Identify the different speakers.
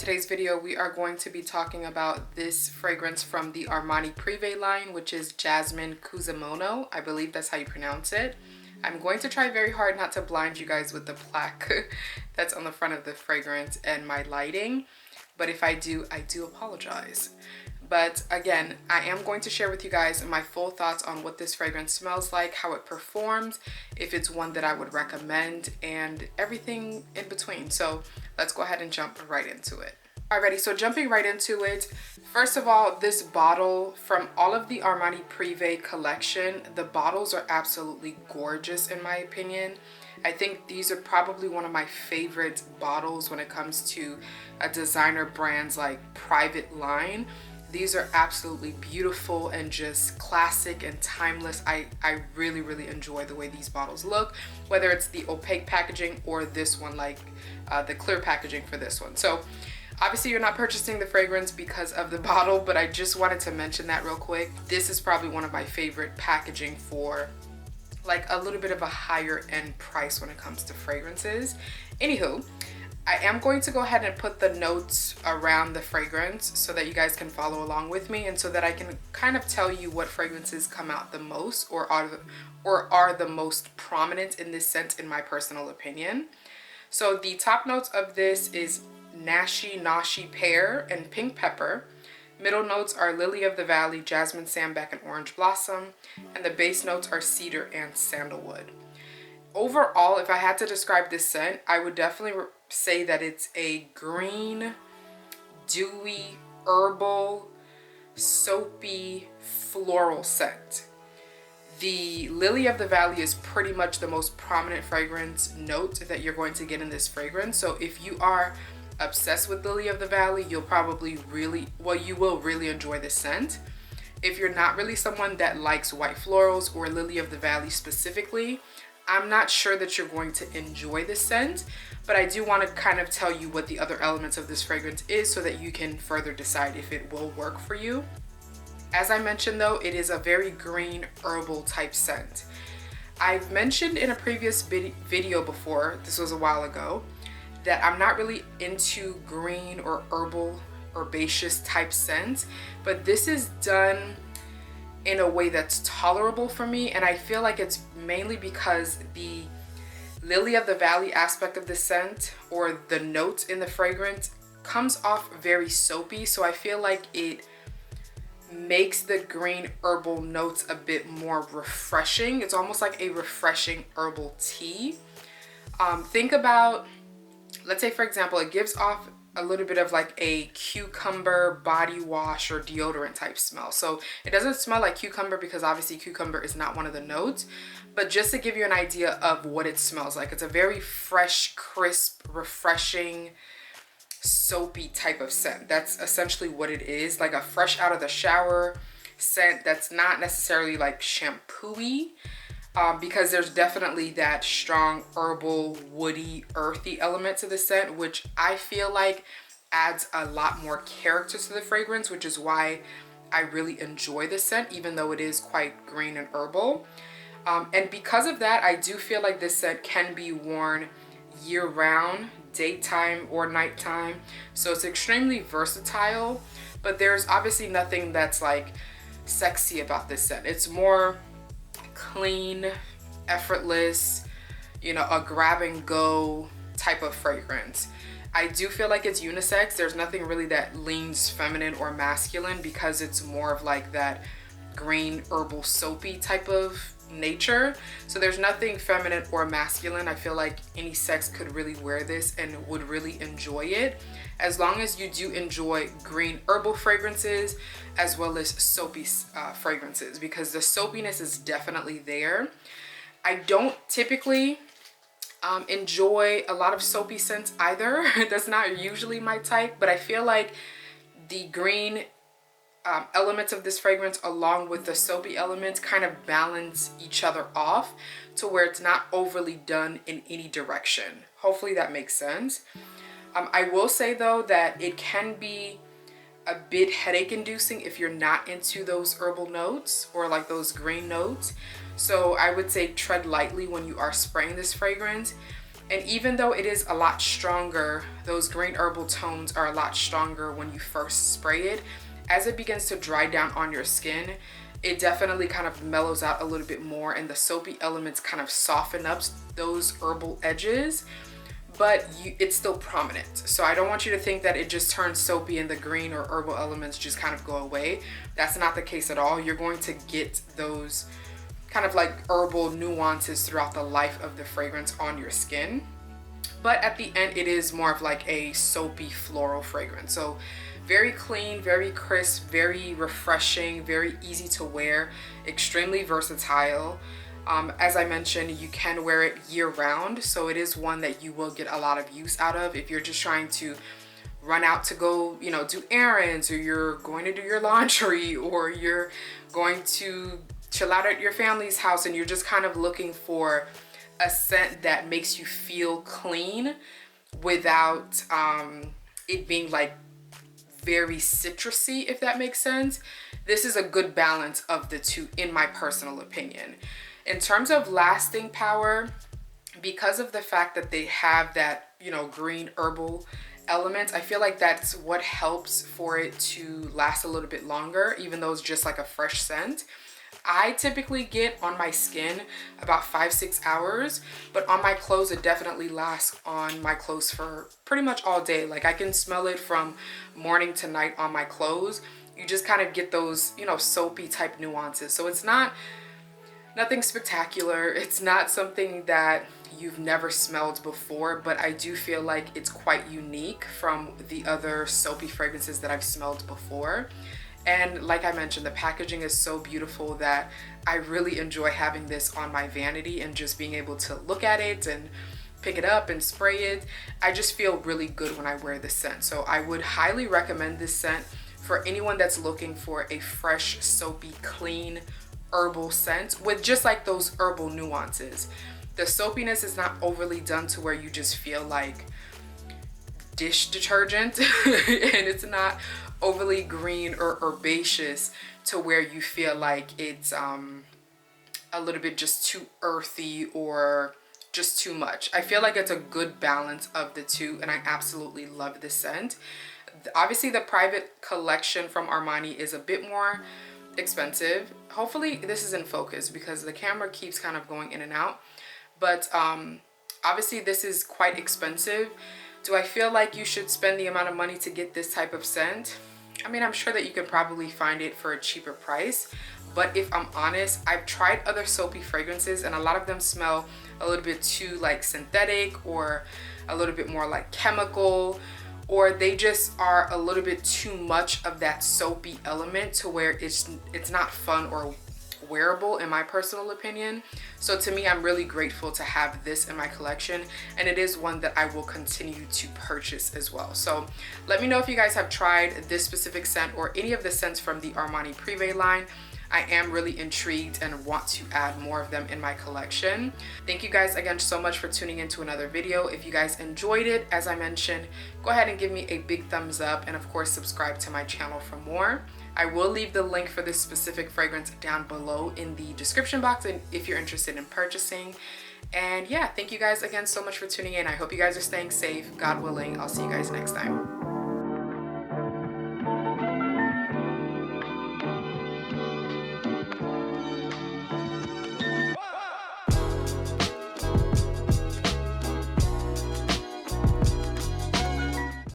Speaker 1: today's video, we are going to be talking about this fragrance from the Armani Prive line, which is Jazmin Kusamono. I believe that's how you pronounce it. I'm going to try very hard not to blind you guys with the plaque that's on the front of the fragrance and my lighting. But if I do apologize. But again, I am going to share with you guys my full thoughts on what this fragrance smells like, how it performs, if it's one that I would recommend, and everything in between. So let's go ahead and jump right into it. Alrighty, so jumping right into it. First of all, this bottle, from all of the Armani Prive collection, the bottles are absolutely gorgeous in my opinion. I think these are probably one of my favorite bottles when it comes to a designer brand's like private line. These are absolutely beautiful and just classic and timeless. I really enjoy the way these bottles look, whether it's the opaque packaging or this one, like the clear packaging for this one. So obviously you're not purchasing the fragrance because of the bottle, but I just wanted to mention that real quick. This is probably one of my favorite packaging for like a little bit of a higher end price when it comes to fragrances. Anywho, I am going to go ahead and put the notes around the fragrance so that you guys can follow along with me, and so that I can kind of tell you what fragrances come out the most or are the most prominent in this scent in my personal opinion. So the top notes of this is Nashi pear and pink pepper. Middle notes are lily of the valley, jasmine, sambac, and orange blossom. And the base notes are cedar and sandalwood. Overall, if I had to describe this scent, I would definitely say that it's a green, dewy, herbal, soapy, floral scent. The lily of the valley is pretty much the most prominent fragrance note that you're going to get in this fragrance. So if you are obsessed with lily of the valley, you will really enjoy this scent. If you're not really someone that likes white florals or lily of the valley specifically, I'm not sure that you're going to enjoy this scent, but I do want to kind of tell you what the other elements of this fragrance is so that you can further decide if it will work for you. As I mentioned though, it is a very green herbal type scent. I've mentioned in a previous video before, this was a while ago, that I'm not really into green or herbal, herbaceous type scents, but this is done in a way that's tolerable for me, and I feel like it's mainly because the lily of the valley aspect of the scent, or the notes in the fragrance, comes off very soapy, so I feel like it makes the green herbal notes a bit more refreshing. It's almost like a refreshing herbal tea. Think about, let's say for example, it gives off a little bit of like a cucumber body wash or deodorant type smell. So it doesn't smell like cucumber because obviously cucumber is not one of the notes, but just to give you an idea of what it smells like, it's a very fresh, crisp, refreshing, soapy type of scent. That's essentially what it is, like a fresh out of the shower scent that's not necessarily like shampoo-y. Because there's definitely that strong herbal, woody, earthy element to the scent, which I feel like adds a lot more character to the fragrance, which is why I really enjoy this scent, even though it is quite green and herbal. And because of that, I do feel like this scent can be worn year-round, daytime or nighttime. So it's extremely versatile, but there's obviously nothing that's like sexy about this scent. It's more clean, effortless, you know, a grab and go type of fragrance. I do feel like it's unisex. There's nothing really that leans feminine or masculine because it's more of like that green herbal soapy type of nature. So there's nothing feminine or masculine. I feel like any sex could really wear this and would really enjoy it, as long as you do enjoy green herbal fragrances as well as soapy fragrances, because the soapiness is definitely there. I don't typically enjoy a lot of soapy scents either. That's not usually my type, but I feel like the green elements of this fragrance along with the soapy elements kind of balance each other off to where it's not overly done in any direction. Hopefully that makes sense. I will say though that it can be a bit headache inducing if you're not into those herbal notes or like those green notes. So I would say tread lightly when you are spraying this fragrance. And even though it is a lot stronger, those green herbal tones are a lot stronger when you first spray it. As it begins to dry down on your skin, it definitely kind of mellows out a little bit more, and the soapy elements kind of soften up those herbal edges, but it's still prominent. So I don't want you to think that it just turns soapy and the green or herbal elements just kind of go away. That's not the case at all. You're going to get those kind of like herbal nuances throughout the life of the fragrance on your skin. But at the end, it is more of like a soapy floral fragrance. So very clean, very crisp, very refreshing, very easy to wear, extremely versatile. As I mentioned, you can wear it year round, so it is one that you will get a lot of use out of if you're just trying to run out to go, you know, do errands, or you're going to do your laundry, or you're going to chill out at your family's house and you're just kind of looking for a scent that makes you feel clean without it being like very citrusy, if that makes sense. This is a good balance of the two, in my personal opinion. In terms of lasting power, because of the fact that they have that, you know, green herbal element, I feel like that's what helps for it to last a little bit longer, even though it's just like a fresh scent. I typically get on my skin about 5-6 hours, but on my clothes, it definitely lasts on my clothes for pretty much all day. Like I can smell it from morning to night on my clothes. You just kind of get those, you know, soapy type nuances. So it's nothing spectacular. It's not something that you've never smelled before, but I do feel like it's quite unique from the other soapy fragrances that I've smelled before. And like I mentioned, the packaging is so beautiful that I really enjoy having this on my vanity and just being able to look at it and pick it up and spray it. I just feel really good when I wear this scent. So I would highly recommend this scent for anyone that's looking for a fresh, soapy, clean, herbal scent with just like those herbal nuances. The soapiness is not overly done to where you just feel like dish detergent and it's not overly green or herbaceous to where you feel like it's a little bit just too earthy or just too much. I feel like it's a good balance of the two, and I absolutely love this scent. Obviously the private collection from Armani is a bit more expensive. Hopefully this is in focus because the camera keeps kind of going in and out, but obviously this is quite expensive. Do I feel like you should spend the amount of money to get this type of scent? I mean, I'm sure that you could probably find it for a cheaper price, but if I'm honest, I've tried other soapy fragrances and a lot of them smell a little bit too like synthetic or a little bit more like chemical, or they just are a little bit too much of that soapy element to where it's not fun or wearable, in my personal opinion. So to me, I'm really grateful to have this in my collection, and it is one that I will continue to purchase as well. So let me know if you guys have tried this specific scent or any of the scents from the Armani Prive line. I am really intrigued and want to add more of them in my collection. Thank you guys again so much for tuning into another video. If you guys enjoyed it, as I mentioned, go ahead and give me a big thumbs up, and of course subscribe to my channel for more. I will leave the link for this specific fragrance down below in the description box, and if you're interested in purchasing. And yeah, thank you guys again so much for tuning in. I hope you guys are staying safe. God willing, I'll see you guys next time.